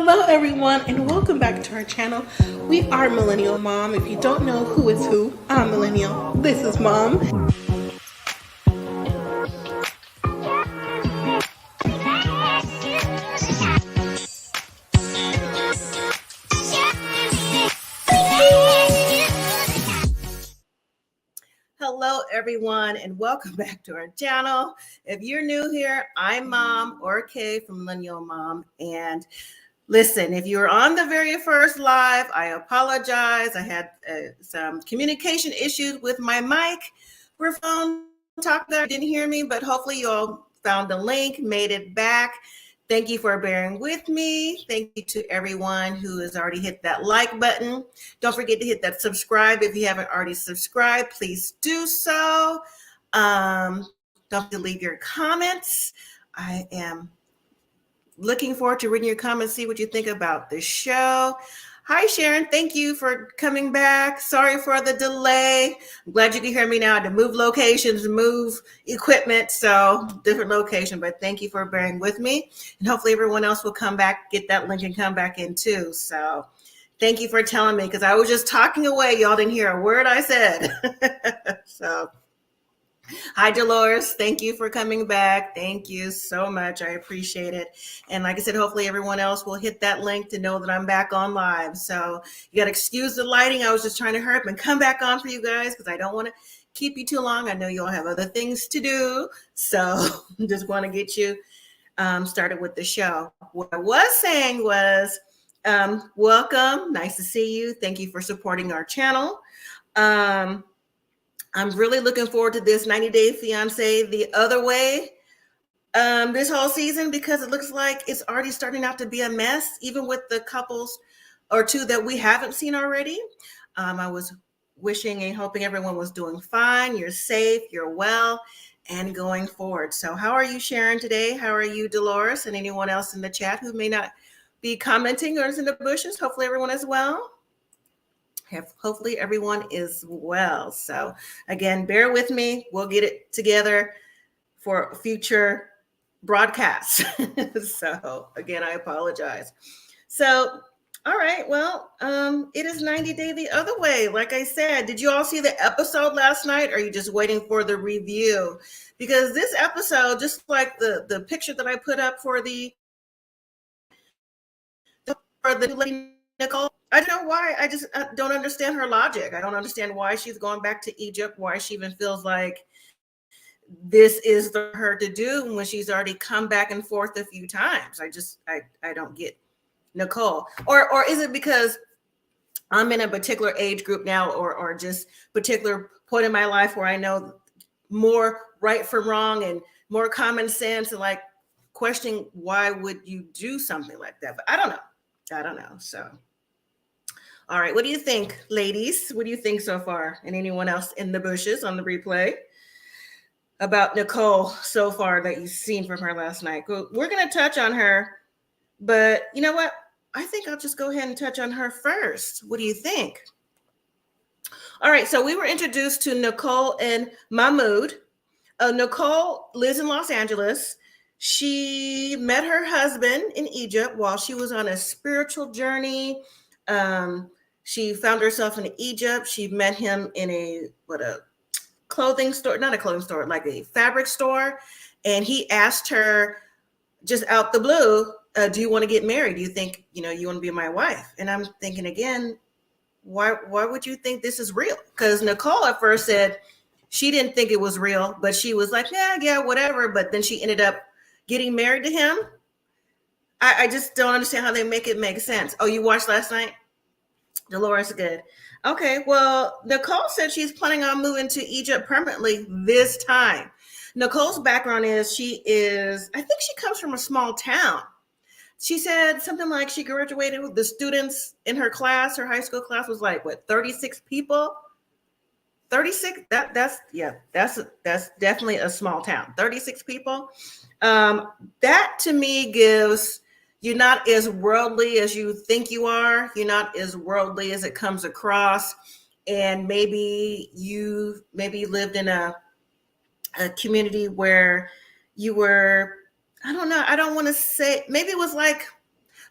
Hello, everyone, and welcome back to our channel. We are Millennial Mom. If you don't know who is who, I'm Millennial. This is Mom. Hello, everyone, and welcome back to our channel. If you're new here, I'm Mom or Kay from Millennial Mom. And listen, if you were on the very first live, I apologize. I had some communication issues with my mic. We're phone talk there. Didn't hear me, but hopefully you all found the link, made it back. Thank you for bearing with me. Thank you to everyone who has already hit that like button. Don't forget to hit that subscribe. If you haven't already subscribed, please do so. Don't forget to leave your comments. I am looking forward to reading your comments, see what you think about the show. Hi, Sharon. Thank you for coming back. Sorry for the delay. I'm glad you can hear me now. I had to move locations, move equipment, so different location, but thank you for bearing with me. And hopefully everyone else will come back, get that link and come back in too. So thank you for telling me, because I was just talking away. Y'all didn't hear a word I said. So hi, Dolores. Thank you for coming back. Thank you so much. I appreciate it. And like I said, hopefully everyone else will hit that link to know that I'm back on live. So you got to excuse the lighting. I was just trying to hurry up and come back on for you guys because I don't want to keep you too long. I know you all have other things to do. So just want to get you started with the show. What I was saying was welcome. Nice to see you. Thank you for supporting our channel. I'm really looking forward to this 90-Day Fiancé the other way this whole season, because it looks like it's already starting out to be a mess, even with the couples or two that we haven't seen already. I was wishing and hoping everyone was doing fine. You're safe, you're well, and going forward. So how are you, Sharon, today? How are you, Dolores, and anyone else in the chat who may not be commenting or is in the bushes? Hopefully everyone is well. Hopefully everyone is well. So again, bear with me. We'll get it together for future broadcasts. So again, I apologize. So, all right. Well, it is 90 Day the other way. Like I said, did you all see the episode last night? Or are you just waiting for the review? Because this episode, just like the picture that I put up for the lady Nicole, I don't know why. I just don't understand her logic. I don't understand why she's going back to Egypt, why she even feels like this is her to do when she's already come back and forth a few times. I don't get Nicole. Or is it because I'm in a particular age group now, or just particular point in my life where I know more right from wrong and more common sense, and like questioning why would you do something like that? But I don't know. So all right, what do you think, ladies? What do you think so far? And anyone else in the bushes on the replay about Nicole so far that you've seen from her last night? We're going to touch on her, but you know what? I think I'll just go ahead and touch on her first. What do you think? All right, so we were introduced to Nicole and Mahmoud. Nicole lives in Los Angeles. She met her husband in Egypt while she was on a spiritual journey. She found herself in Egypt. She met him in a clothing store, not a clothing store, like a fabric store. And he asked her just out the blue, do you want to get married? Do you think, you want to be my wife? And I'm thinking again, why would you think this is real? Because Nicole at first said she didn't think it was real, but she was like, yeah, whatever. But then she ended up getting married to him. I just don't understand how they make it make sense. Oh, you watched last night? Dolores, good. Okay, well, Nicole said she's planning on moving to Egypt permanently this time. Nicole's background is I think she comes from a small town. She said something like she graduated with the students in her class, her high school class was like, 36 people? 36? That's definitely a small town. 36 people. That to me gives, you're not as worldly as you think you are. You're not as worldly as it comes across. And maybe you lived in a community where you were, I don't know. I don't want to say, maybe it was like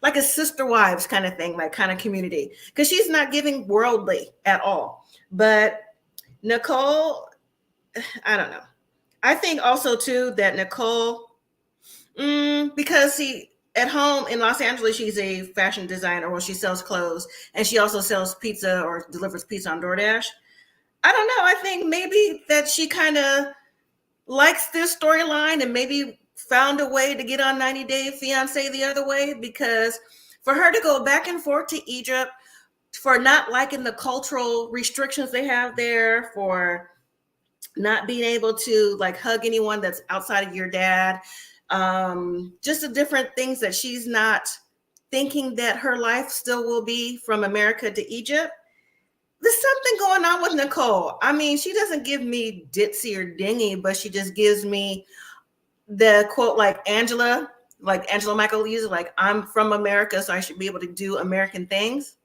like a sister wives kind of thing, like kind of community, because she's not giving worldly at all. But Nicole, I don't know. I think also too that Nicole, because at home in Los Angeles, she's a fashion designer where she sells clothes, and she also sells pizza or delivers pizza on DoorDash. I don't know. I think maybe that she kind of likes this storyline and maybe found a way to get on 90 Day Fiance the other way, because for her to go back and forth to Egypt, for not liking the cultural restrictions they have there, for not being able to like hug anyone that's outside of your dad, just the different things that she's not thinking that her life still will be from America to Egypt. There's something going on with Nicole. I mean, she doesn't give me ditzy or dingy, but she just gives me the quote like Angela Michael uses, like, I'm from America, so I should be able to do American things.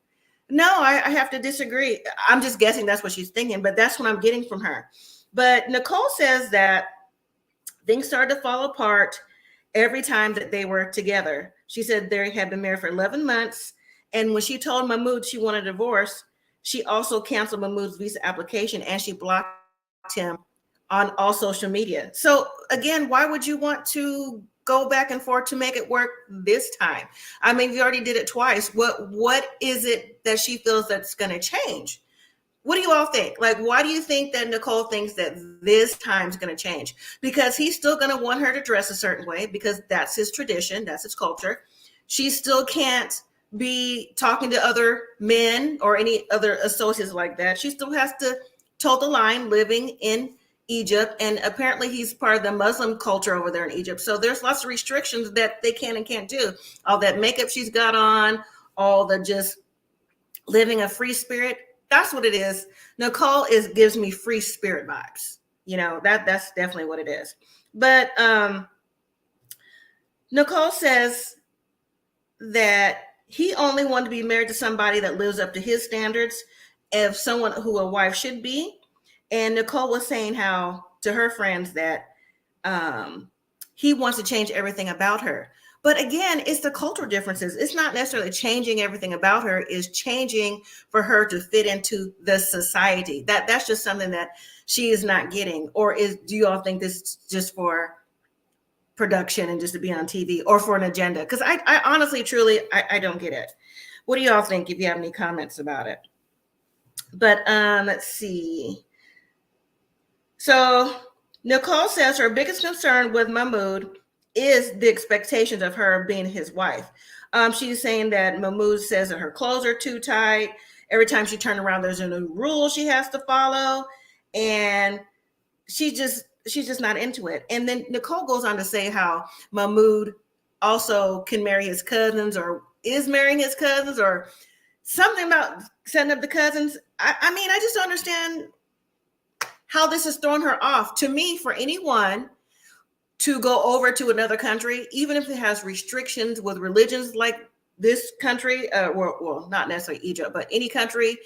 No, I have to disagree. I'm just guessing that's what she's thinking, but that's what I'm getting from her. But Nicole says that things started to fall apart every time that they were together. She said they had been married for 11 months. And when she told Mahmoud she wanted a divorce, she also canceled Mahmoud's visa application and she blocked him on all social media. So again, why would you want to go back and forth to make it work this time? I mean, we already did it twice. What is it that she feels that's going to change? What do you all think? Like, why do you think that Nicole thinks that this time's going to change? Because he's still going to want her to dress a certain way because that's his tradition, that's his culture. She still can't be talking to other men or any other associates like that. She still has to toe the line living in Egypt. And apparently he's part of the Muslim culture over there in Egypt. So there's lots of restrictions that they can and can't do. All that makeup she's got on, all the just living a free spirit. That's what it is. Nicole gives me free spirit vibes. You know, that's definitely what it is. But Nicole says that he only wanted to be married to somebody that lives up to his standards of someone who a wife should be. And Nicole was saying how to her friends that he wants to change everything about her. But again, it's the cultural differences. It's not necessarily changing everything about her, it's changing for her to fit into the society. That's just something that she is not getting. Or do you all think this is just for production and just to be on TV or for an agenda? Because I honestly, truly, I don't get it. What do you all think if you have any comments about it? But let's see. So Nicole says her biggest concern with Mahmoud is the expectations of her being his wife. She's saying that Mahmoud says that her clothes are too tight. Every time she turns around, there's a new rule she has to follow. And she's just not into it. And then Nicole goes on to say how Mahmoud also can marry his cousins or is marrying his cousins or something about setting up the cousins. I mean, I just don't understand how this is throwing her off. To me, for anyone to go over to another country, even if it has restrictions with religions like this country, well, not necessarily Egypt, but any country,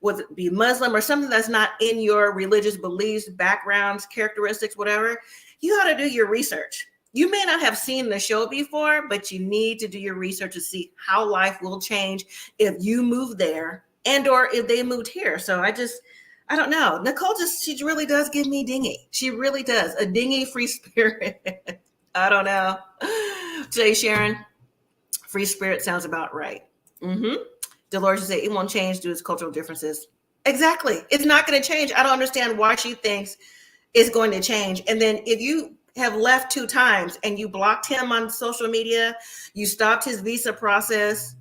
would it be Muslim or something that's not in your religious beliefs, backgrounds, characteristics, whatever, you got to do your research. You may not have seen the show before, but you need to do your research to see how life will change if you move there and or if they moved here. So I don't know. Nicole she really does give me dingy. She really does. A dingy free spirit. I don't know. Jay Sharon, free spirit sounds about right. Dolores said it won't change due to cultural differences. Exactly. It's not going to change. I don't understand why she thinks it's going to change. And then if you have left 2 times and you blocked him on social media, you stopped his visa process,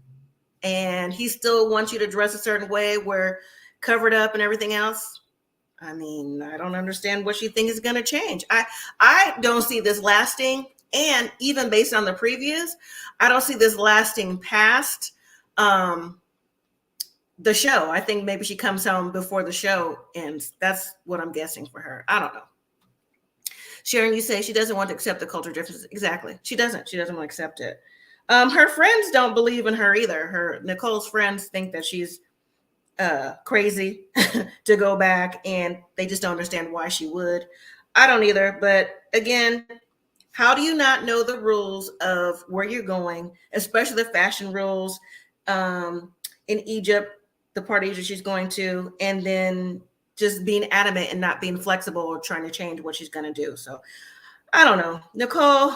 and he still wants you to dress a certain way where covered up and everything else. I mean, I don't understand what she thinks is going to change. I don't see this lasting. And even based on the previous, I don't see this lasting past the show. I think maybe she comes home before the show ends. That's what I'm guessing for her. I don't know. Sharon, you say she doesn't want to accept the culture differences. Exactly. She doesn't want to accept it. Her friends don't believe in her either. Nicole's friends think that she's crazy to go back, and they just don't understand why she would. I don't either. But again, How do you not know the rules of where you're going, especially the fashion rules in Egypt, the parties that she's going to, and then just being adamant and not being flexible or trying to change what she's going to do. So I don't know. Nicole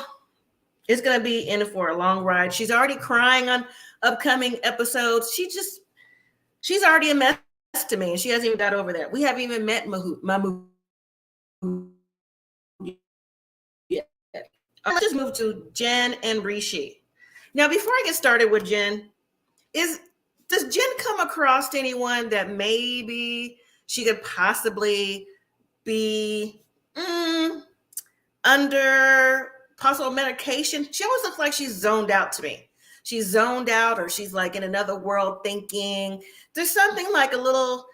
is going to be in for a long ride. She's already crying on upcoming episodes. She's already a mess to me, and she hasn't even got over that. We haven't even met Mahmoud yet. Let's just move to Jen and Rishi. Now, before I get started with Jen, does Jen come across anyone that maybe she could possibly be under possible medication? She always looks like she's zoned out to me. She's zoned out, or she's like in another world thinking. There's something like a little,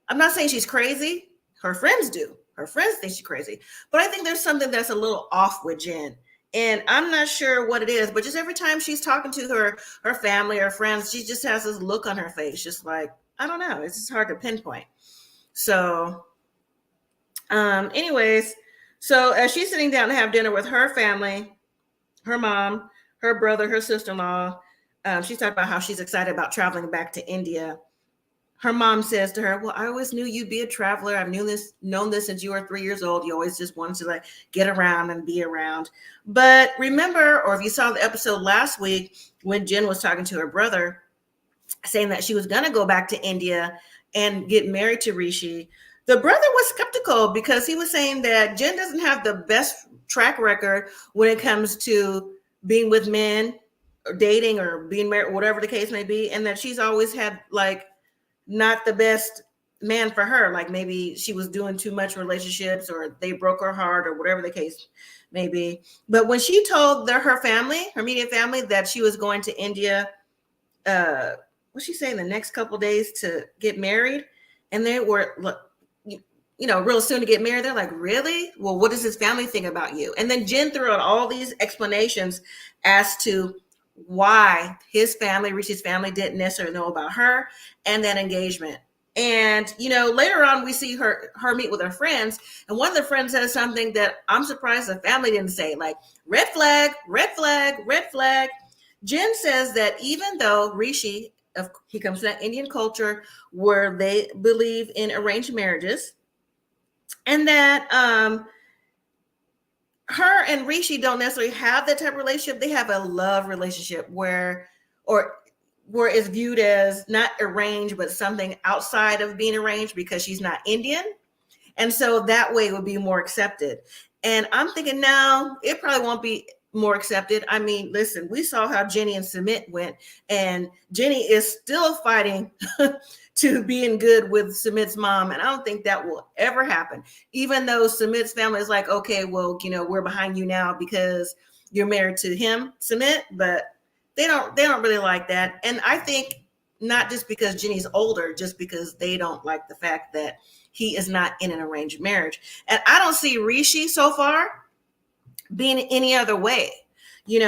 I'm not saying she's crazy. Her friends do. Her friends think she's crazy. But I think there's something that's a little off with Jen. And I'm not sure what it is, but just every time she's talking to her family or friends, she just has this look on her face, just like, I don't know. It's just hard to pinpoint. So anyways, so as she's sitting down to have dinner with her family, her mom, her brother, her sister-in-law, she's talking about how she's excited about traveling back to India. Her mom says to her, well, I always knew you'd be a traveler. I've known this since you were 3 years old. You always just wanted to like get around and be around. But remember, or if you saw the episode last week when Jen was talking to her brother, saying that she was going to go back to India and get married to Rishi, the brother was skeptical because he was saying that Jen doesn't have the best track record when it comes to being with men or dating or being married, whatever the case may be, and that she's always had like not the best man for her. Like maybe she was doing too much relationships, or they broke her heart, or whatever the case may be. But when she told her family, her immediate family, that she was going to India, what's she saying, the next couple of days to get married, and they were, real soon to get married. They're like, really? Well, what does his family think about you? And then Jen threw out all these explanations as to why his family, Rishi's family, didn't necessarily know about her and that engagement. And, later on we see her meet with her friends. And one of the friends says something that I'm surprised the family didn't say, like, red flag, red flag, red flag. Jen says that even though Rishi, he comes from that Indian culture where they believe in arranged marriages, and that her and Rishi don't necessarily have that type of relationship. They have a love relationship where it's viewed as not arranged, but something outside of being arranged because she's not Indian. And so that way it would be more accepted. And I'm thinking now it probably won't be more accepted. I mean, listen, we saw how Jenny and Sumit went, and Jenny is still fighting to being good with Sumit's mom. And I don't think that will ever happen, even though Sumit's family is like, okay, well, we're behind you now because you're married to him, Sumit, but they don't really like that. And I think not just because Jenny's older, just because they don't like the fact that he is not in an arranged marriage. And I don't see Rishi so far being any other way. She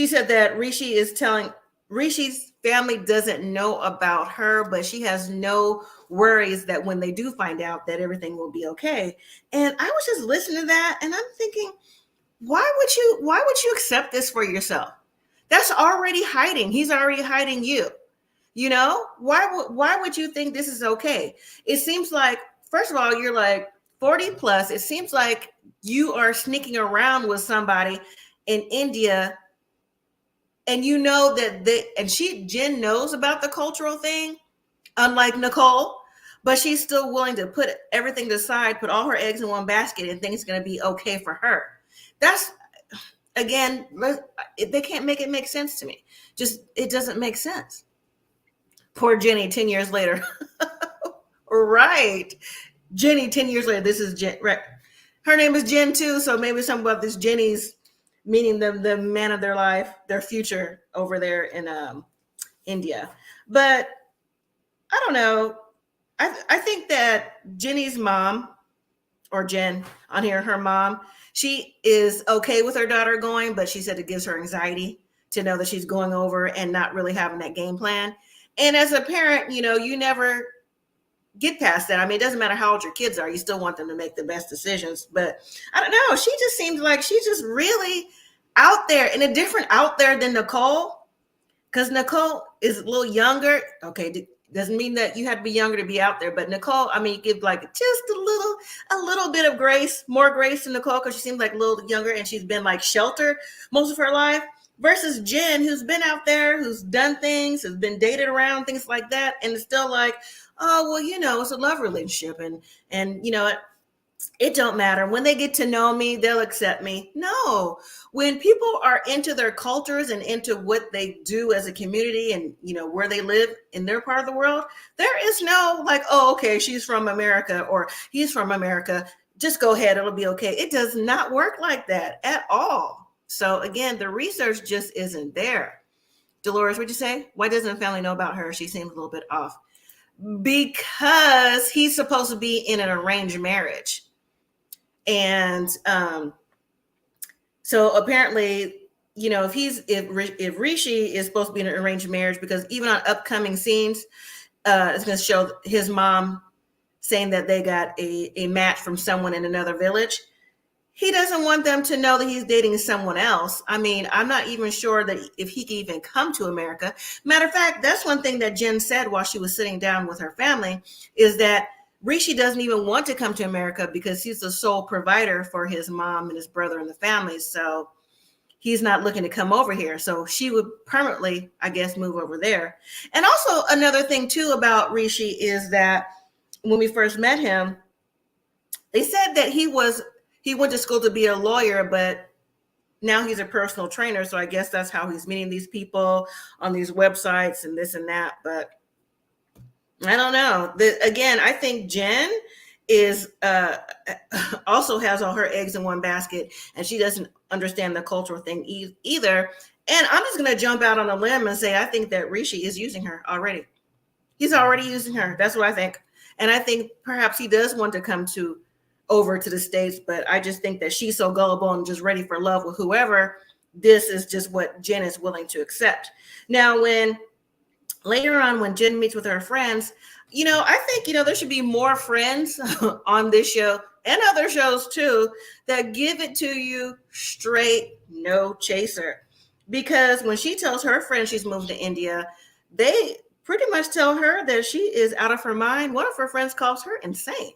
said that Rishi's family doesn't know about her, but she has no worries that when they do find out that everything will be okay. And I was just listening to that, and I'm thinking, why would you accept this for yourself? That's already hiding. He's already hiding you. Why would you think this is okay? It seems like, first of all, you're like 40 plus. It seems like you are sneaking around with somebody in India, and Jen knows about the cultural thing, unlike Nicole, but she's still willing to put everything aside, put all her eggs in one basket, and think it's going to be okay for her. That's, again, they can't make it make sense to me. It doesn't make sense. Poor Jenny, 10 years later. Right. Jenny, 10 years later. This is Jen. Right. Her name is Jen too. So maybe something about this Jenny's, meaning the man of their life, their future over there in India. But I don't know. I think that Jenny's mom, or Jen on here, her mom, she is okay with her daughter going, but she said it gives her anxiety to know that she's going over and not really having that game plan. And as a parent, you never get past that. I mean, it doesn't matter how old your kids are, you still want them to make the best decisions. But I don't know. She just seems like she's just really out there, in a different out there than Nicole. Because Nicole is a little younger. Okay, doesn't mean that you have to be younger to be out there. But Nicole, I mean, you give like just a little bit of grace, more grace to Nicole, because she seems like a little younger and she's been like sheltered most of her life. Versus Jen, who's been out there, who's done things, has been dated around, things like that, and it's still like, oh, well, you know, it's a love relationship, and you know, it don't matter. When they get to know me, they'll accept me. No, when people are into their cultures and into what they do as a community, and you know where they live in their part of the world, there is no like, oh, okay, she's from America or he's from America, just go ahead, it'll be okay. It does not work like that at all. So again, the research just isn't there. Dolores, what'd you say? Why doesn't the family know about her? She seems a little bit off. Because he's supposed to be in an arranged marriage. And so apparently, you know, if Rishi is supposed to be in an arranged marriage, because even on upcoming scenes, it's going to show his mom saying that they got a match from someone in another village. He doesn't want them to know that he's dating someone else. I mean, I'm not even sure that if he can even come to America. Matter of fact, that's one thing that Jen said while she was sitting down with her family, is that Rishi doesn't even want to come to America because he's the sole provider for his mom and his brother and the family. So he's not looking to come over here. So she would permanently, I guess, move over there. And also another thing too about Rishi is that when we first met him, they said that he went to school to be a lawyer, but now he's a personal trainer. So I guess that's how he's meeting these people on these websites and this and that. But I don't know. Again, I think Jen is also has all her eggs in one basket, and she doesn't understand the cultural thing either. And I'm just going to jump out on a limb and say I think that Rishi is using her already. He's already using her. That's what I think. And I think perhaps he does want to come over to the States, but I just think that she's so gullible and just ready for love with whoever. This is just what Jen is willing to accept. Now, later on, when Jen meets with her friends, you know, I think, you know, there should be more friends on this show and other shows too that give it to you straight, no chaser. Because when she tells her friends she's moved to India, they pretty much tell her that she is out of her mind. One of her friends calls her insane.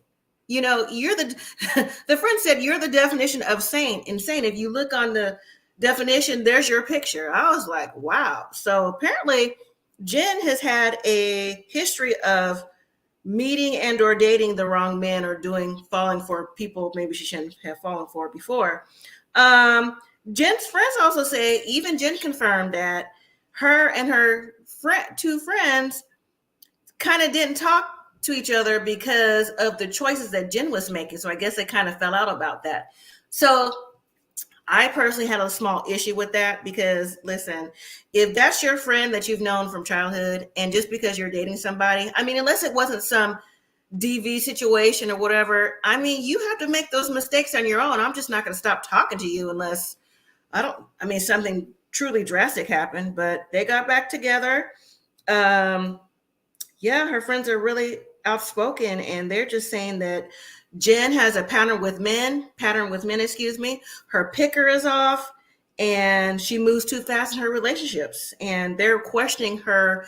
You know, the friend said, you're the definition of insane. If you look on the definition, there's your picture. I was like, wow. So apparently Jen has had a history of meeting and or dating the wrong men or falling for people maybe she shouldn't have fallen for before. Jen's friends also say, even Jen confirmed that her and her two friends kind of didn't talk to each other because of the choices that Jen was making. So I guess they kind of fell out about that. So I personally had a small issue with that because, listen, if that's your friend that you've known from childhood, and just because you're dating somebody, I mean, unless it wasn't some DV situation or whatever, I mean, you have to make those mistakes on your own. I'm just not going to stop talking to you unless something truly drastic happened. But they got back together. Yeah, her friends are really outspoken, and they're just saying that Jen has a pattern with men, her picker is off, and she moves too fast in her relationships. And they're questioning her,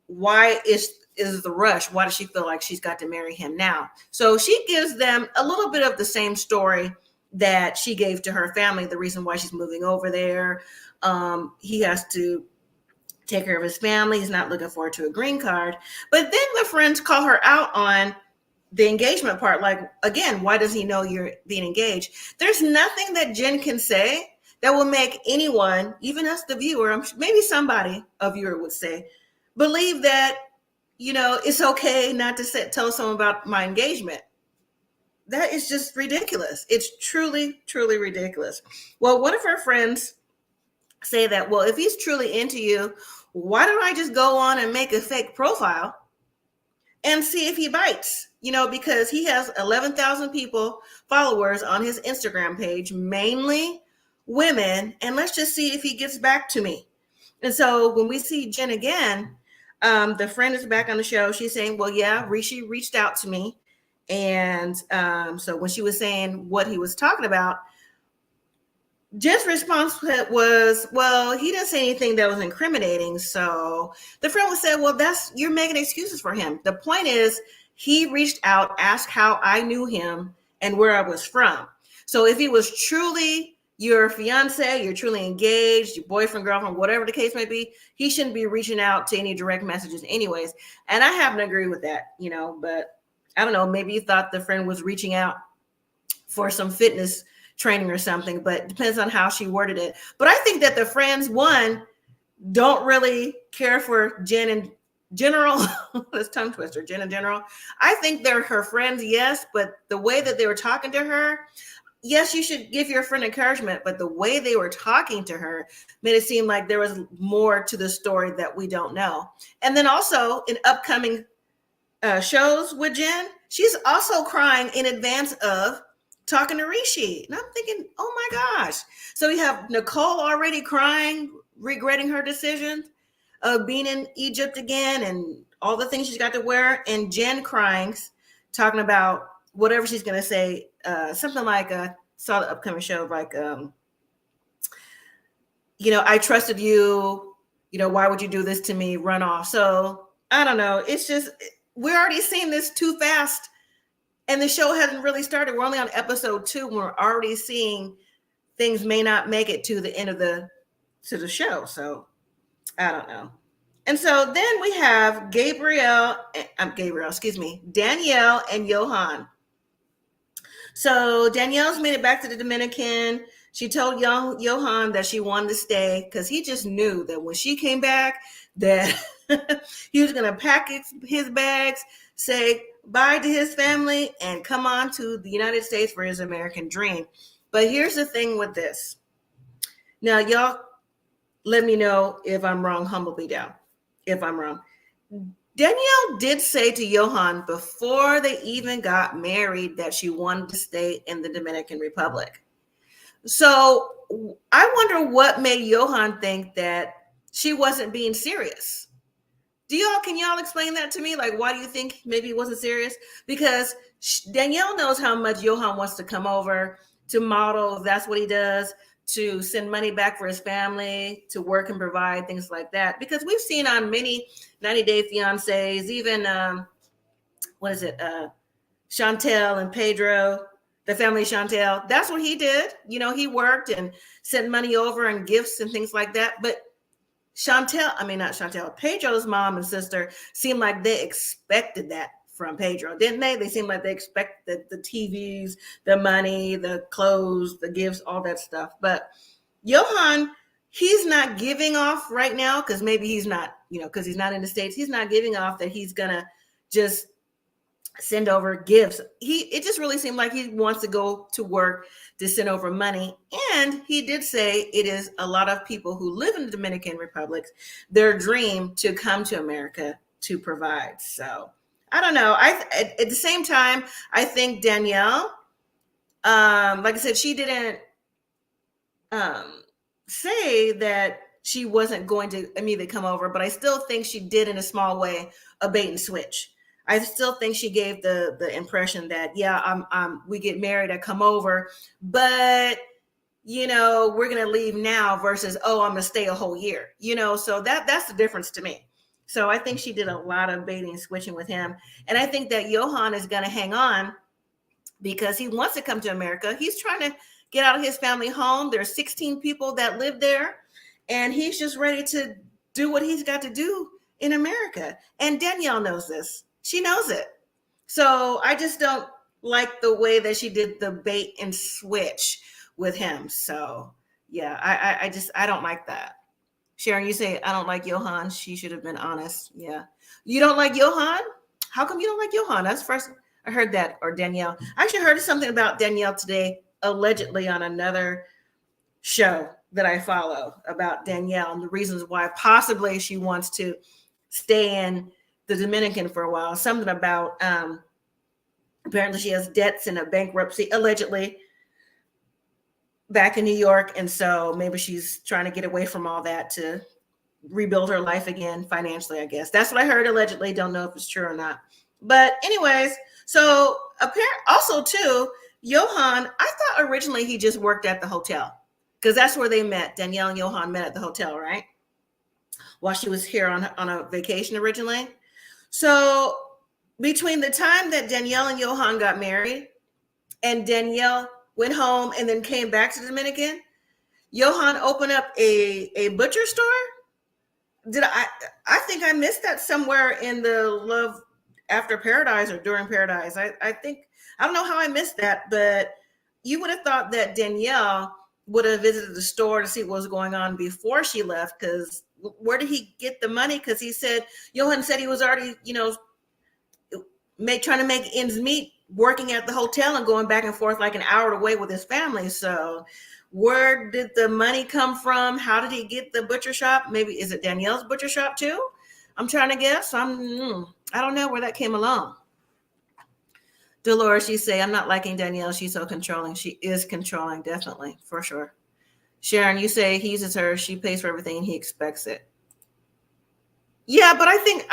why is the rush? Why does she feel like she's got to marry him now? So she gives them a little bit of the same story that she gave to her family, the reason why she's moving over there. He has to take care of his family. He's not looking forward to a green card. But then the friends call her out on the engagement part. Like, again, why does he know you're being engaged? There's nothing that Jen can say that will make anyone, even us, the viewer, maybe somebody, a viewer would say, believe that, you know, it's okay not to tell someone about my engagement. That is just ridiculous. It's truly, truly ridiculous. Well, one of her friends say that, well, if he's truly into you, why don't I just go on and make a fake profile and see if he bites? You know, because he has 11,000 followers on his Instagram page, mainly women, and let's just see if he gets back to me. And so when we see Jen again, The friend is back on the show. She's saying, well, yeah, Rishi reached out to me. And so when she was saying what he was talking about, Jen's response was, well, he didn't say anything that was incriminating. So the friend was saying, well, you're making excuses for him. The point is, he reached out, asked how I knew him and where I was from. So if he was truly your fiance, you're truly engaged, your boyfriend, girlfriend, whatever the case may be, he shouldn't be reaching out to any direct messages anyways. And I happen to agree with that, but I don't know, maybe you thought the friend was reaching out for some fitness training or something, but it depends on how she worded it. But I think that the friends, one, don't really care for Jen in general. This tongue twister, Jen in general. I think they're her friends, yes, but the way that they were talking to her, yes, you should give your friend encouragement, but the way they were talking to her made it seem like there was more to the story that we don't know. And then also in upcoming shows with Jen, she's also crying in advance of talking to Rishi. And I'm thinking, oh my gosh. So you have Nicole already crying, regretting her decision of being in Egypt again and all the things she's got to wear, and Jen crying, talking about whatever she's going to say, something like, saw the upcoming show, like, I trusted you, why would you do this to me, run off. So I don't know. It's just, we're already seeing this too fast. And the show hasn't really started. We're only on episode 2. We're already seeing things may not make it to the end of the show. So I don't know. And so then we have Danielle and Johan. So Danielle's made it back to the Dominican. She told Johan that she wanted to stay because he just knew that when she came back, that he was going to pack his bags, say bye to his family, and come on to the United States for his American dream. But here's the thing with this. Now, y'all, let me know if I'm wrong. Humble me down if I'm wrong. Danielle did say to Johan before they even got married that she wanted to stay in the Dominican Republic. So I wonder what made Johan think that she wasn't being serious. Can y'all explain that to me? Like, why do you think maybe he wasn't serious? Because Danielle knows how much Johan wants to come over to model, if that's what he does, to send money back for his family, to work and provide, things like that. Because we've seen on many 90-Day Fiancés, even, Chantel and Pedro, the family Chantel, that's what he did. He worked and sent money over and gifts and things like that. But Pedro's mom and sister seemed like they expected that from Pedro, didn't they? They seemed like they expected the TVs, the money, the clothes, the gifts, all that stuff. But Johan, he's not giving off right now because maybe he's not, because he's not in the States. He's not giving off that he's going to just send over gifts. It just really seemed like he wants to go to work to send over money. And he did say it is a lot of people who live in the Dominican Republic, their dream to come to America to provide. So I don't know. At the same time, I think Danielle, like I said, she didn't say that she wasn't going to immediately come over, but I still think she did in a small way a bait and switch. I still think she gave the impression that, yeah, we get married, I come over, but, we're going to leave now versus, oh, I'm going to stay a whole year, so that's the difference to me. So I think she did a lot of baiting and switching with him. And I think that Johan is going to hang on because he wants to come to America. He's trying to get out of his family home. There's 16 people that live there, and he's just ready to do what he's got to do in America. And Danielle knows this. She knows it. So I just don't like the way that she did the bait and switch with him. So yeah, I don't like that. Sharon, you say, I don't like Johan. She should have been honest. Yeah. You don't like Johan? How come you don't like Johan? That's first I heard that. Or Danielle. I actually heard something about Danielle today, allegedly on another show that I follow about Danielle and the reasons why possibly she wants to stay in the Dominican for a while. Something about apparently she has debts and a bankruptcy, allegedly, back in New York. And so maybe she's trying to get away from all that to rebuild her life again financially, I guess. That's what I heard allegedly. Don't know if it's true or not. But anyways, so also too, Johan, I thought originally he just worked at the hotel because that's where they met. Danielle and Johan met at the hotel, right? While she was here on a vacation originally. So between the time that Danielle and Johan got married and Danielle went home and then came back to the Dominican, Johan opened up a butcher store. I think I missed that somewhere in the Love After Paradise or During Paradise. I think I don't know how I missed that, but you would have thought that Danielle would have visited the store to see what was going on before she left, because where did he get the money? Because Johan said he was already, trying to make ends meet, working at the hotel and going back and forth like an hour away with his family. So where did the money come from? How did he get the butcher shop? Maybe is it Danielle's butcher shop too? I'm trying to guess. I don't know where that came along. Dolores, you say, I'm not liking Danielle. She's so controlling. She is controlling, definitely, for sure. Sharon, you say he uses her. She pays for everything and he expects it. Yeah, but I think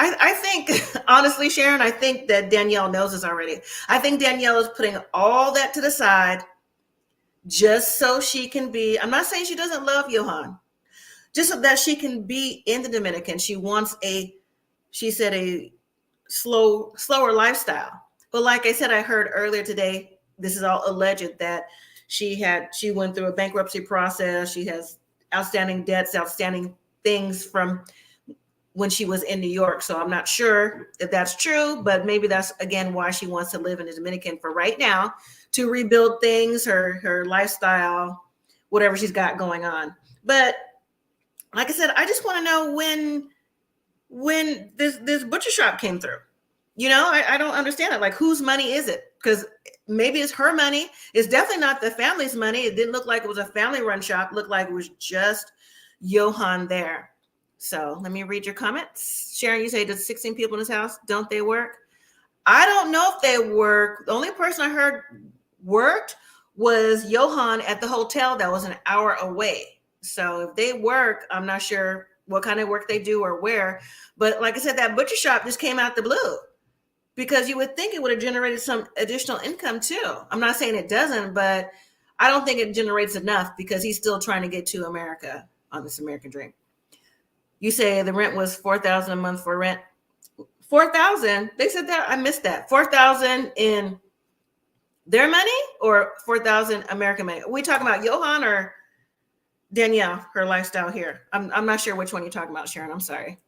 honestly, Sharon, I think that Danielle knows this already. I think Danielle is putting all that to the side just so she can be, I'm not saying she doesn't love Johan, just so that she can be in the Dominican. She wants she said a slower lifestyle. But like I said, I heard earlier today, this is all alleged, that she went through a bankruptcy process. She has outstanding debts, outstanding things from when she was in New York. So I'm not sure if that's true, but maybe that's, again, why she wants to live in the Dominican for right now, to rebuild things, her lifestyle, whatever she's got going on. But like I said, I just want to know when this butcher shop came through. I don't understand it. Like, whose money is it? Because maybe it's her money. It's definitely not the family's money. It didn't look like it was a family-run shop. It looked like it was just Johan there. So let me read your comments. Sharon, you say, there's 16 people in this house. Don't they work? I don't know if they work. The only person I heard worked was Johan at the hotel that was an hour away. So if they work, I'm not sure what kind of work they do or where. But like I said, that butcher shop just came out the blue, because you would think it would have generated some additional income too. I'm not saying it doesn't, but I don't think it generates enough, because he's still trying to get to America on this American dream. You say the rent was $4,000 a month for rent. 4,000? They said that? I missed that. 4,000 in their money or 4,000 American money? Are we talking about Johan or Danielle, her lifestyle here? I'm not sure which one you're talking about, Sharon. I'm sorry.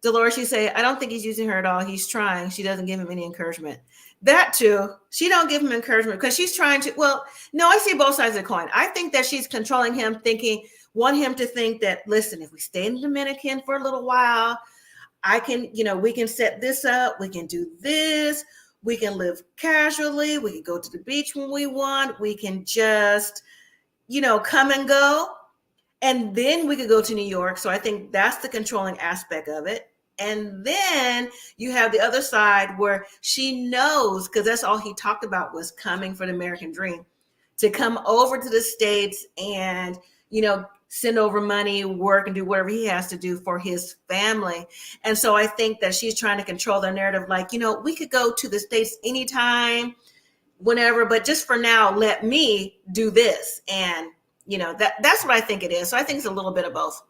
Dolores, you say, I don't think he's using her at all. He's trying. She doesn't give him any encouragement. That too. She don't give him encouragement because she's trying to, well, no, I see both sides of the coin. I think that she's controlling him, want him to think that, listen, if we stay in the Dominican for a little while, I can, we can set this up. We can do this. We can live casually. We can go to the beach when we want. We can just, come and go. And then we could go to New York. So I think that's the controlling aspect of it. And then you have the other side where she knows, because that's all he talked about was coming for the American dream, to come over to the States and, send over money, work, and do whatever he has to do for his family. And so I think that she's trying to control the narrative, like, we could go to the States anytime, whenever, but just for now, let me do this. And that's what I think it is. So I think it's a little bit of both.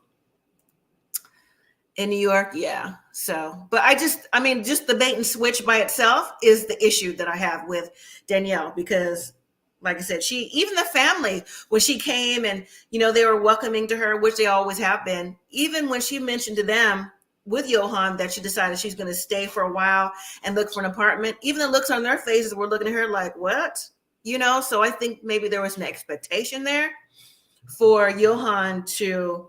In New York, yeah. So, but just the bait and switch by itself is the issue that I have with Danielle, because like I said, even the family, when she came and, they were welcoming to her, which they always have been, even when she mentioned to them with Johan that she decided she's going to stay for a while and look for an apartment, even the looks on their faces were looking at her like, what? So I think maybe there was an expectation there for Johan to,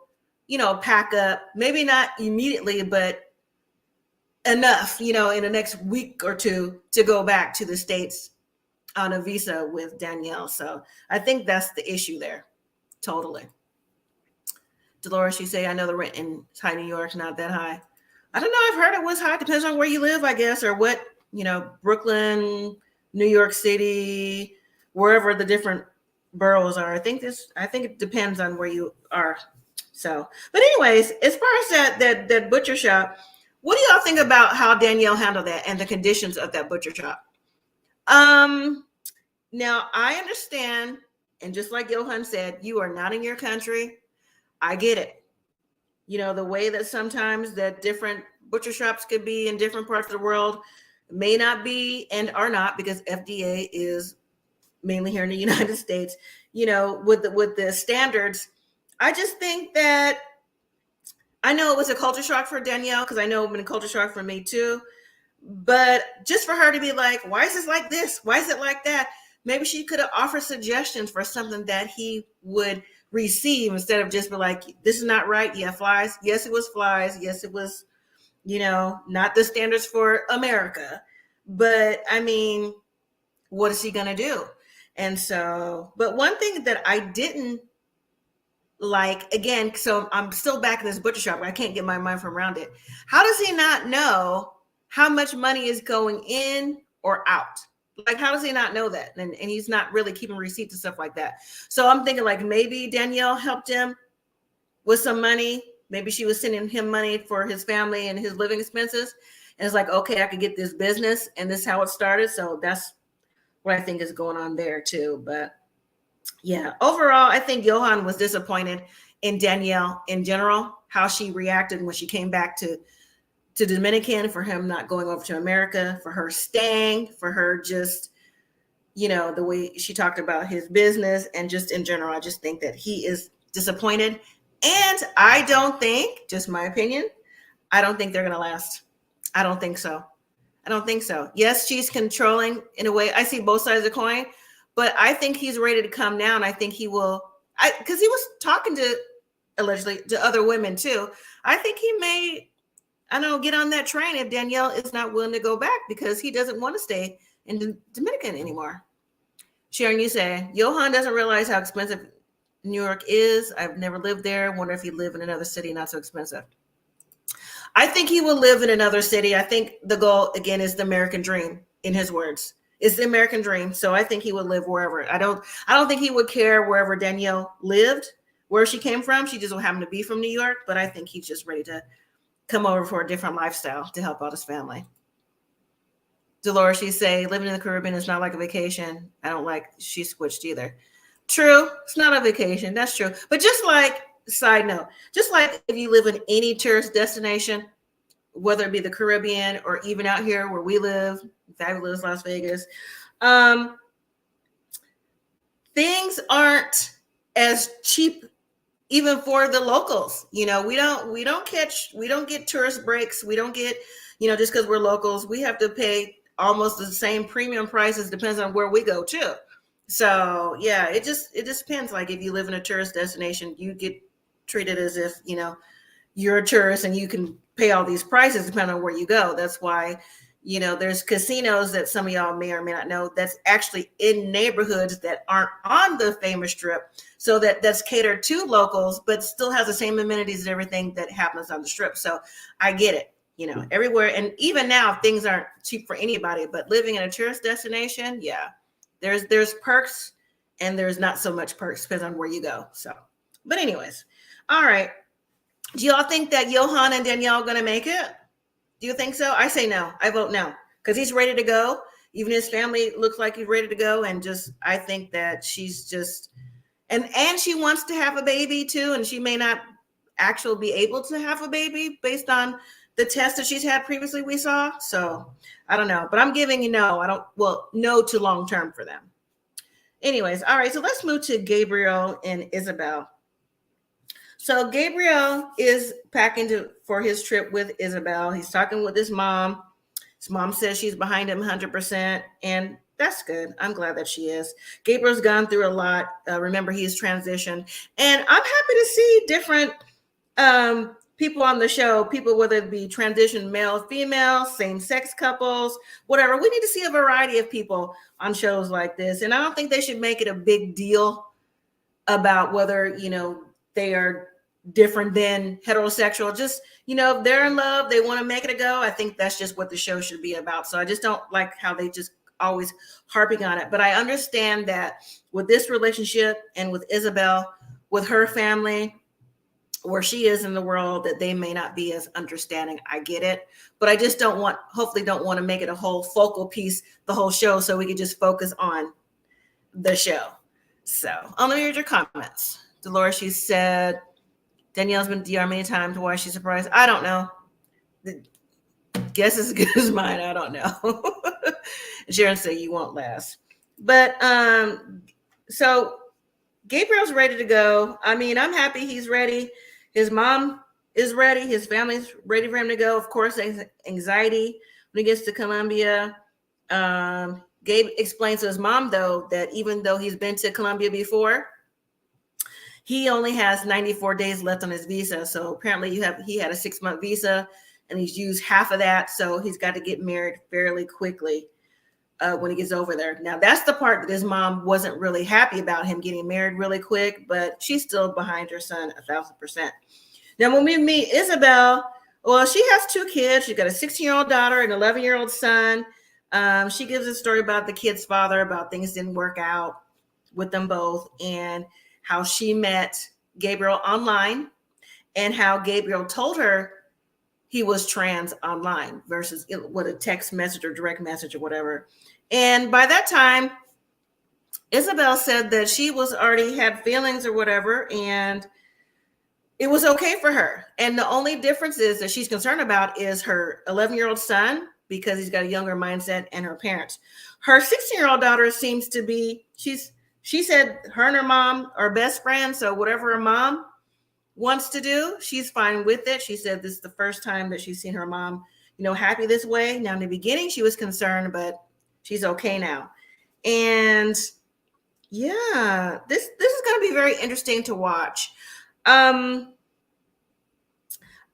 pack up, maybe not immediately, but enough, in the next week or two to go back to the States on a visa with Danielle. So I think that's the issue there. Totally. Dolores, you say, I know the rent in high New York is not that high. I don't know. I've heard it was high. Depends on where you live, I guess, or what, Brooklyn, New York City, wherever the different boroughs are. I think it depends on where you are. So, but anyways, as far as that butcher shop, what do y'all think about how Danielle handled that and the conditions of that butcher shop? Now I understand, and just like Johan said, you are not in your country. I get it. The way that sometimes that different butcher shops could be in different parts of the world may not be and are not, because FDA is mainly here in the United States, with the standards. I just think that I know it was a culture shock for Danielle, because I know it's been a culture shock for me too. But just for her to be like, why is this like this? Why is it like that? Maybe she could have offered suggestions for something that he would receive, instead of just be like, this is not right. Yeah, flies. Yes, it was flies. Yes, it was, not the standards for America. But I mean, what is he going to do? And so, but one thing that I didn't like, again, so I'm still back in this butcher shop, I can't get my mind from around it. How does he not know how much money is going in or out? Like, how does he not know that? And he's not really keeping receipts and stuff like that. So I'm thinking, like, maybe Danielle helped him with some money. Maybe she was sending him money for his family and his living expenses. And it's like, okay, I could get this business, and this is how it started. So that's what I think is going on there too. But yeah, overall, I think Johan was disappointed in Danielle in general, how she reacted when she came back to Dominican, for him not going over to America, for her staying, for her just, the way she talked about his business, and just in general, I just think that he is disappointed. And I don't think, just my opinion, I don't think they're going to last. I don't think so. Yes, she's controlling in a way. I see both sides of the coin, but I think he's ready to come down. I think he will, because he was talking to, allegedly, to other women too. I think he may, get on that train if Danielle is not willing to go back, because he doesn't want to stay in Dominican anymore. Sharon, you say, Johan doesn't realize how expensive New York is. I've never lived there. Wonder if he lived in another city, not so expensive. I think he will live in another city. I think the goal, again, is the American dream, in his words. It's the American dream. So I think he would live wherever. I don't think he would care wherever Danielle lived, where she came from. She just will happen to be from New York. But I think he's just ready to come over for a different lifestyle to help out his family. Dolores, she say, living in the Caribbean is not like a vacation. I don't like, she switched either. True. It's not a vacation. That's true. But just like, side note, just like if you live in any tourist destination, whether it be the Caribbean or even out here where we live, fabulous Las Vegas, things aren't as cheap even for the locals. We don't get tourist breaks. We don't get, just because we're locals, we have to pay almost the same premium prices, depends on where we go too. So yeah, it just depends. Like if you live in a tourist destination, you get treated as if, you're a tourist and you can pay all these prices depending on where you go. That's why, there's casinos that some of y'all may or may not know that's actually in neighborhoods that aren't on the famous strip. So that's catered to locals, but still has the same amenities and everything that happens on the strip. So I get it, everywhere. And even now, things aren't cheap for anybody, but living in a tourist destination, yeah, there's perks and there's not so much perks, depends on where you go. So, but anyways, all right. Do y'all think that Johan and Danielle are going to make it? Do you think so? I say no. I vote no, because he's ready to go. Even his family looks like he's ready to go. And just, I think that she's just, and she wants to have a baby too. And she may not actually be able to have a baby based on the test that she's had previously, we saw. So I don't know, but I'm giving you no. No to long-term for them. Anyways, all right. So let's move to Gabriel and Isabel. So Gabriel is packing for his trip with Isabel. He's talking with his mom. His mom says she's behind him 100%, and that's good. I'm glad that she is. Gabriel's gone through a lot. Remember, he's transitioned, and I'm happy to see different people on the show, people, whether it be transition male, female, same-sex couples, whatever. We need to see a variety of people on shows like this, and I don't think they should make it a big deal about whether, they are different than heterosexual. Just, if they're in love, they want to make it a go. I think that's just what the show should be about. So I just don't like how they just always harping on it. But I understand that with this relationship and with Isabel, with her family, where she is in the world, that they may not be as understanding. I get it, but I just hopefully don't want to make it a whole focal piece, the whole show, so we can just focus on the show. So let me read your comments. Dolores, she said, Danielle's been to DR many times. Why is she surprised? I don't know. The guess is as good as mine. I don't know. Sharon said you won't last. But so Gabriel's ready to go. I mean, I'm happy he's ready. His mom is ready. His family's ready for him to go. Of course, anxiety when he gets to Colombia. Gabe explains to his mom, though, that even though he's been to Colombia before, he only has 94 days left on his visa. So apparently he had a 6-month visa and he's used half of that. So he's got to get married fairly quickly when he gets over there. Now, that's the part that his mom wasn't really happy about, him getting married really quick, but she's still behind her son 1,000%. Now, when we meet Isabel, well, she has 2 kids. She's got a 16-year-old daughter and an 11-year-old son. She gives a story about the kid's father, about things didn't work out with them both, and how she met Gabriel online, and how Gabriel told her he was trans online versus with a text message or direct message or whatever. And by that time, Isabel said that she was already had feelings or whatever, and it was okay for her. And the only difference is that she's concerned about is her 11-year-old son, because he's got a younger mindset, and her parents. Her 16-year-old daughter seems to be, she said her and her mom are best friends. So whatever her mom wants to do, she's fine with it. She said this is the first time that she's seen her mom, happy this way. Now, in the beginning, she was concerned, but she's okay now. And yeah, this is going to be very interesting to watch. I'm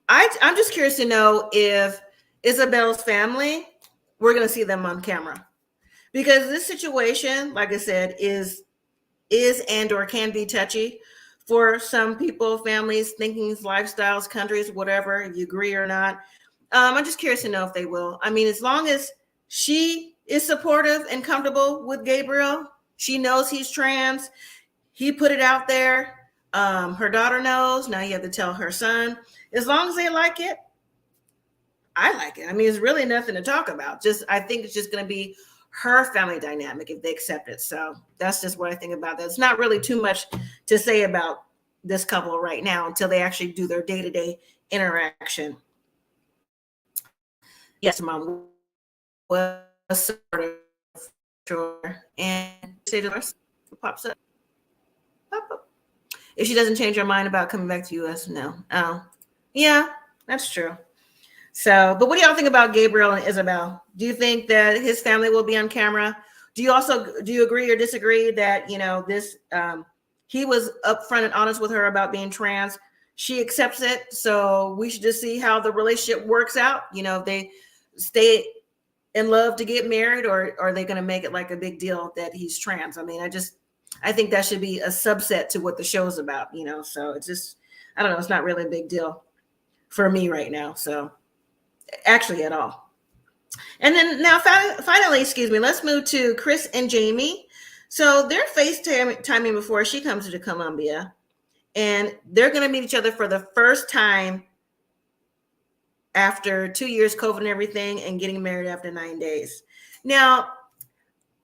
just curious to know if Isabel's family, we're going to see them on camera, because this situation, like I said, is and or can be touchy for some people, families, thinkings, lifestyles, countries, whatever, if you agree or not. I'm just curious to know if they will. I mean, as long as she is supportive and comfortable with Gabriel, she knows he's trans. He put it out there. Her daughter knows. Now you have to tell her son. As long as they like it, I like it. I mean, it's really nothing to talk about. I think it's just going to be her family dynamic if they accept it. So that's just what I think about that. It's not really too much to say about this couple right now until they actually do their day-to-day interaction. Yes, Mom was sort of sure. And say to us, pops up. Pop up. If she doesn't change her mind about coming back to US, no. Oh, yeah, that's true. So, but what do y'all think about Gabriel and Isabel? Do you think that his family will be on camera? Do you agree or disagree that, this, he was upfront and honest with her about being trans? She accepts it. So we should just see how the relationship works out. If they stay in love to get married, or are they going to make it like a big deal that he's trans? I mean, I think that should be a subset to what the show's about, so it's just, I don't know. It's not really a big deal for me right now. So actually at all. And then now finally, let's move to Chris and Jamie. So they're FaceTiming before she comes to Colombia, and they're going to meet each other for the first time after 2 years, COVID and everything, and getting married after 9 days. Now,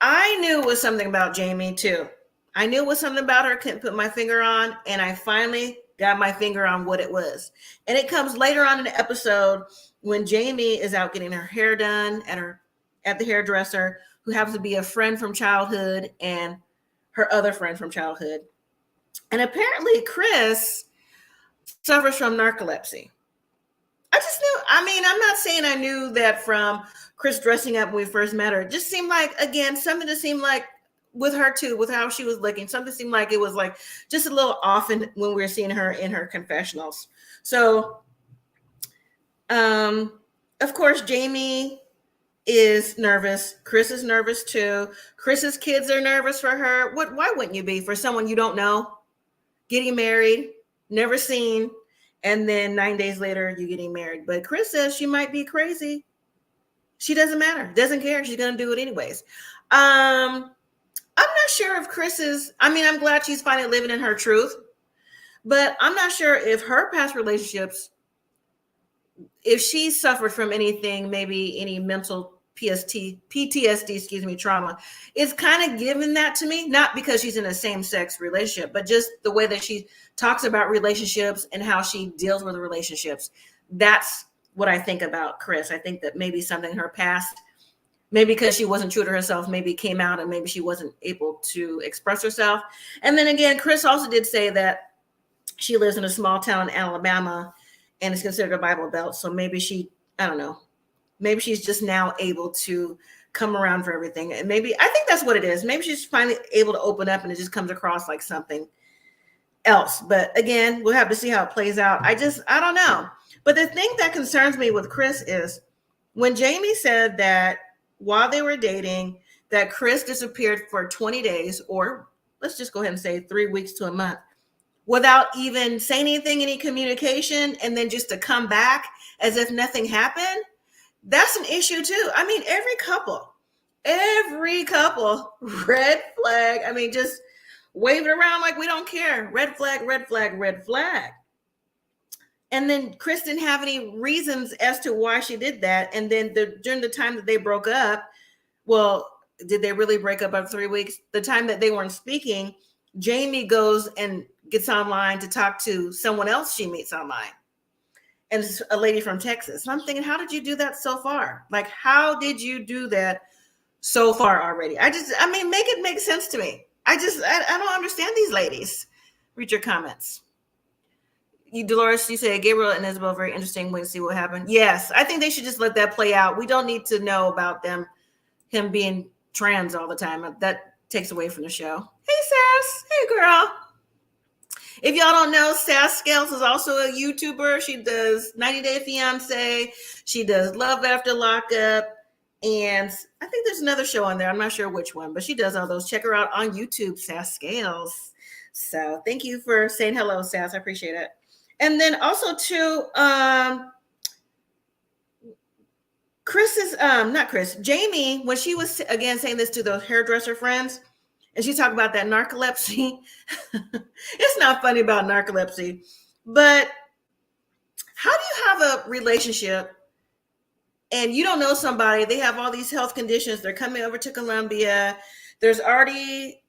I knew it was something about Jamie too. I knew it was something about her, couldn't put my finger on, and I finally got my finger on what it was. And it comes later on in the episode when Jamie is out getting her hair done at the hairdresser, who happens to be a friend from childhood and her other friend from childhood. And apparently Chris suffers from narcolepsy. I just knew, I'm not saying I knew that from Chris dressing up when we first met her. It just seemed like, again, something that seemed like with her too, with how she was looking, something seemed like it was like just a little off when we were seeing her in her confessionals. So, of course, Jamie is nervous. Chris is nervous too. Chris's kids are nervous for her. Why wouldn't you be, for someone you don't know, getting married, never seen, and then 9 days later you're getting married? But Chris says she might be crazy. She doesn't matter. Doesn't care. She's going to do it anyways. I'm not sure if I'm glad she's finally living in her truth. But I'm not sure if her past relationships, if she suffered from anything, maybe any mental PTSD, excuse me, trauma, it's kind of given that to me, not because she's in a same-sex relationship, but just the way that she talks about relationships and how she deals with relationships. That's what I think about Chris. I think that maybe something in her past, maybe because she wasn't true to herself, maybe came out and maybe she wasn't able to express herself. And then again, Chris also did say that she lives in a small town in Alabama and is considered a Bible Belt. So maybe she, I don't know, maybe she's just now able to come around for everything. And maybe, I think that's what it is. Maybe she's finally able to open up and it just comes across like something else. But again, we'll have to see how it plays out. I don't know. But the thing that concerns me with Chris is when Jamie said that while they were dating, that Chris disappeared for 20 days, or let's just go ahead and say 3 weeks to a month, without even saying anything, any communication, and then just to come back as if nothing happened. That's an issue too. I mean, every couple, red flag. I mean, just wave it around like we don't care. Red flag, red flag, red flag. And then Chris didn't have any reasons as to why she did that. And then during the time that they broke up, well, did they really break up after 3 weeks? The time that they weren't speaking, Jamie goes and gets online to talk to someone else she meets online. And it's a lady from Texas. And I'm thinking, how did you do that so far? Like, how did you do that so far already? Make it make sense to me. I don't understand these ladies. Read your comments. Dolores, you say Gabriel and Isabel, very interesting. Wait to see what happened. Yes, I think they should just let that play out. We don't need to know about him being trans all the time. That takes away from the show. Hey, Sass. Hey, girl. If y'all don't know, Sass Scales is also a YouTuber. She does 90 Day Fiancé. She does Love After Lockup. And I think there's another show on there. I'm not sure which one, but she does all those. Check her out on YouTube, Sass Scales. So thank you for saying hello, Sass. I appreciate it. And then also too, Jamie, when she was again saying this to those hairdresser friends, and she talked about that narcolepsy. It's not funny about narcolepsy, but how do you have a relationship and you don't know somebody, they have all these health conditions, they're coming over to Colombia, there's already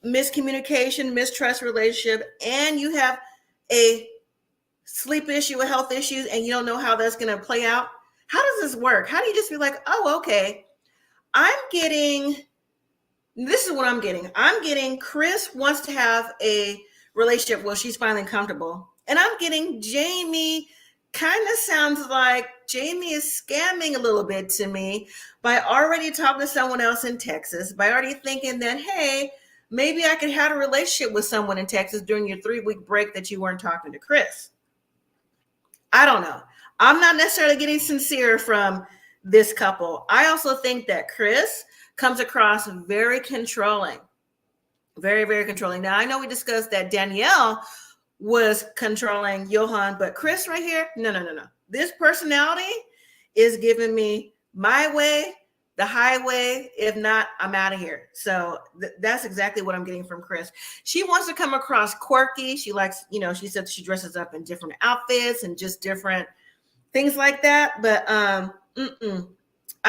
miscommunication, mistrust relationship, and you have a sleep issue, a health issues, and you don't know how that's going to play out? How does this work? How do you just be like, oh, okay, this is what I'm getting. I'm getting Chris wants to have a relationship where she's finally comfortable. And I'm getting Jamie kind of sounds like Jamie is scamming a little bit to me by already talking to someone else in Texas, by already thinking that, hey, maybe I could have a relationship with someone in Texas during your 3-week break that you weren't talking to Chris. I don't know. I'm not necessarily getting sincere from this couple. I also think that Chris comes across very controlling, very, very controlling. Now, I know we discussed that Danielle was controlling Johan, but Chris right here, no. This personality is giving me my way, the highway. If not, I'm out of here. So that's exactly what I'm getting from Chris. She wants to come across quirky. She likes, she said she dresses up in different outfits and just different things like that. But I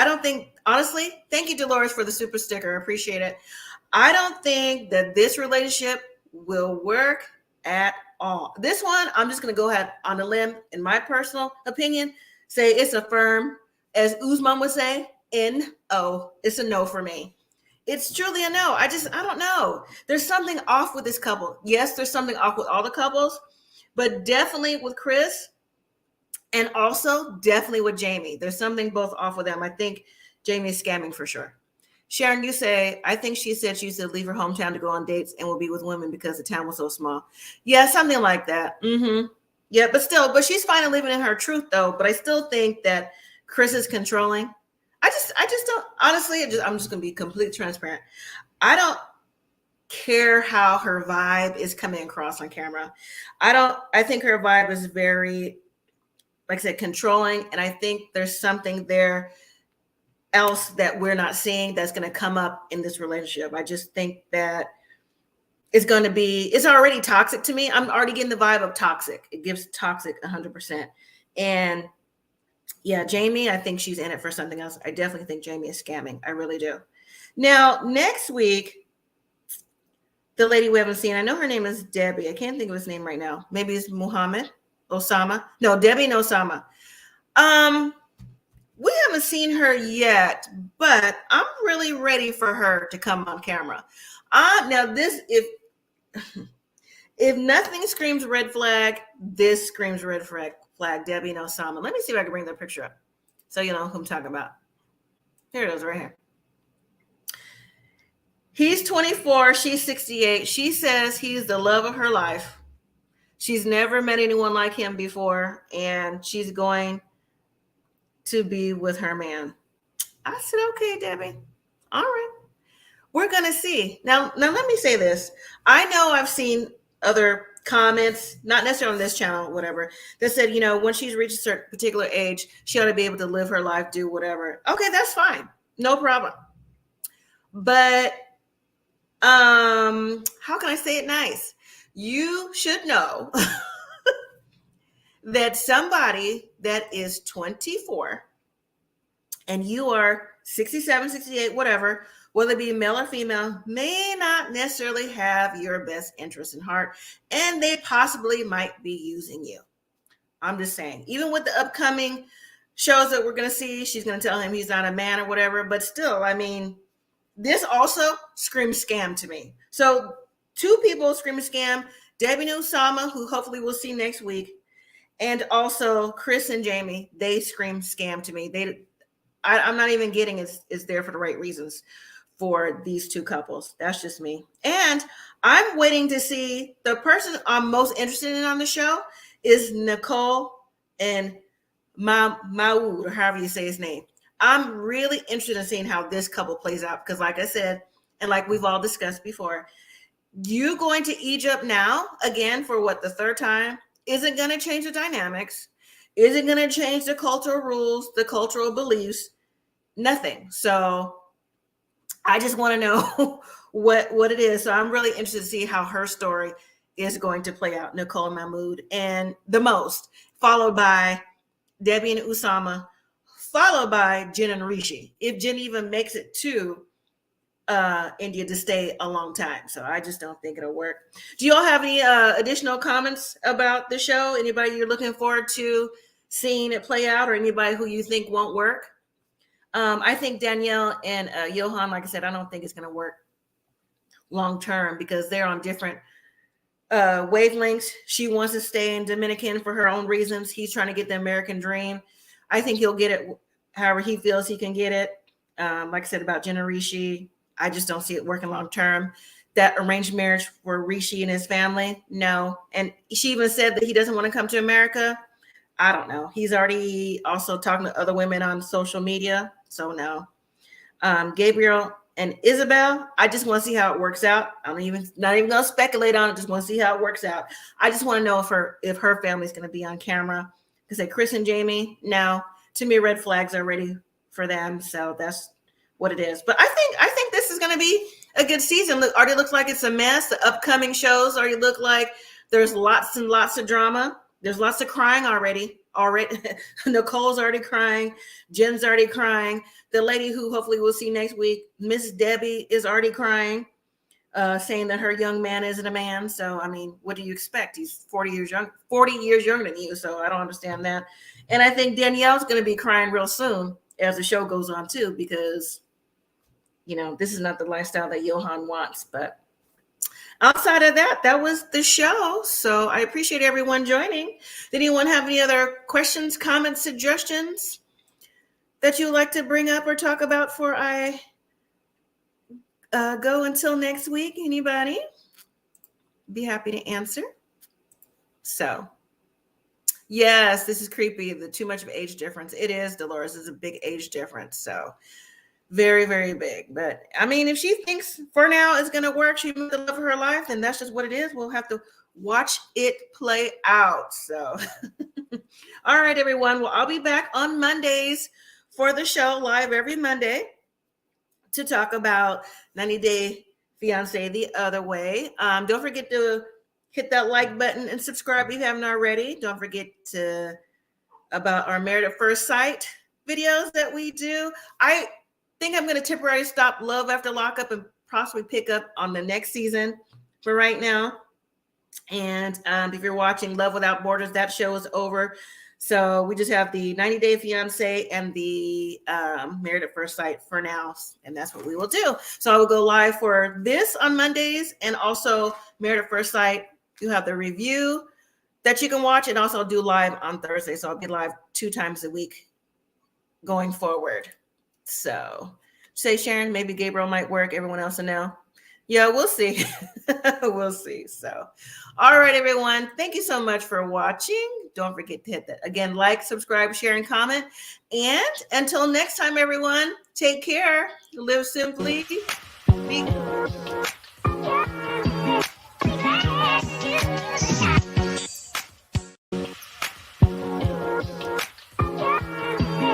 don't think, honestly, thank you, Dolores, for the super sticker. I appreciate it. I don't think that this relationship will work at all. This one, I'm just going to go ahead on a limb, in my personal opinion, say it's a firm, as Uzman would say, N-O. It's a no for me. It's truly a no. I don't know. There's something off with this couple. Yes, there's something off with all the couples, but definitely with Chris. And also definitely with Jamie. There's something both off with them. I think Jamie is scamming for sure. Sharon, you say, I think she said she used to leave her hometown to go on dates and will be with women because the town was so small. Yeah, something like that. Yeah, but she's finally living in her truth though. But I still think that Chris is controlling. I just don't, honestly, I'm just going to be completely transparent. I don't care how her vibe is coming across on camera. I think her vibe is very, like I said, controlling. And I think there's something there else that we're not seeing that's going to come up in this relationship. I just think that it's going to be, it's already toxic to me. I'm already getting the vibe of toxic. It gives toxic 100%. And yeah, Jamie, I think she's in it for something else. I definitely think Jamie is scamming. I really do. Now, next week, the lady we haven't seen, I know her name is Debbie. I can't think of his name right now. Maybe it's Muhammad Osama. No, Debbie and Osama. We haven't seen her yet, but I'm really ready for her to come on camera. Now this, if nothing screams red flag, this screams red flag. Debbie and Osama. Let me see if I can bring their picture up so you know who I'm talking about. Here it is, right here. He's 24. She's 68. She says he's the love of her life. She's never met anyone like him before, and she's going to be with her man. I said, okay, Debbie. All right. We're going to see. Now, let me say this. I know I've seen other comments, not necessarily on this channel, whatever, that said, you know, when she's reached a certain particular age, she ought to be able to live her life, do whatever. Okay, that's fine. No problem. But how can I say it nice? You should know that somebody that is 24 and you are 67, 68, whatever, whether it be male or female, may not necessarily have your best interest in heart, and they possibly might be using you. I'm just saying, even with the upcoming shows that we're going to see, she's going to tell him he's not a man or whatever, but still, I mean, this also screams scam to me. So 2 people scream scam, Debbie and Osama, who hopefully we'll see next week, and also Chris and Jamie, they scream scam to me. I'm not even getting is there for the right reasons for these 2 couples. That's just me. And I'm waiting to see, the person I'm most interested in on the show is Nicole and Mahmoud, or however you say his name. I'm really interested in seeing how this couple plays out, because like I said, and like we've all discussed before, you going to Egypt now, again, for what, the 3rd time, isn't going to change the dynamics, isn't going to change the cultural rules, the cultural beliefs, nothing. So I just want to know what it is. So I'm really interested to see how her story is going to play out, Nicole and Mahmoud, and the most, followed by Debbie and Osama, followed by Jen and Rishi, if Jen even makes it to India to stay a long time. So I just don't think it'll work. Do you all have any additional comments about the show? Anybody you're looking forward to seeing it play out, or anybody who you think won't work? I think Danielle and Johan, like I said, I don't think it's going to work long term because they're on different wavelengths. She wants to stay in Dominican for her own reasons. He's trying to get the American dream. I think he'll get it however he feels he can get it. Like I said about Jen and Rishi, I just don't see it working long term. That arranged marriage for Rishi and his family, no. And she even said that he doesn't want to come to America. I don't know. He's already also talking to other women on social media. So no. Gabriel and Isabel, I just want to see how it works out. Not even going to speculate on it. Just want to see how it works out. I just want to know if her family's going to be on camera. Because like Chris and Jamie, no. To me, red flags are ready for them. So that's what it is. But I think this is going to be a good season. Look, already looks like it's a mess. The upcoming shows already look like there's lots and lots of drama. There's lots of crying already. Nicole's already crying. Jen's already crying. The lady who hopefully we'll see next week, Miss Debbie, is already crying, saying that her young man isn't a man. So, I mean, what do you expect? He's 40 years younger than you. So I don't understand that. And I think Danielle's going to be crying real soon as the show goes on too, because, you know, this is not the lifestyle that Johan wants. But outside of that, that was the show. So I appreciate everyone joining. Did anyone have any other questions, comments, suggestions that you'd like to bring up or talk about before I go until next week? Anybody? Be happy to answer. So, yes, this is creepy. The too much of age difference. It is, Dolores. It's a big age difference. So very, very big. But I mean, if she thinks for now it's going to work, she met the love of her life, then that's just what it is. We'll have to watch it play out. So, all right, everyone. Well, I'll be back on Mondays for the show live every Monday to talk about 90 Day Fiancé the other way. Don't forget to hit that like button and subscribe if you haven't already. Don't forget to about our Married at First Sight videos that we do. I think I'm going to temporarily stop Love After Lockup and possibly pick up on the next season for right now. And if you're watching Love Without Borders, that show is over. So we just have the 90 Day Fiancé and the Married at First Sight for now. And that's what we will do. So I will go live for this on Mondays, and also Married at First Sight. You have the review that you can watch, and also do live on Thursday. So I'll be live 2 times a week going forward. So say, Sharon, maybe Gabriel might work. Everyone else will know. Yeah, we'll see. We'll see. So, all right, everyone. Thank you so much for watching. Don't forget to hit that. Again, like, subscribe, share, and comment. And until next time, everyone, take care. Live simply. Be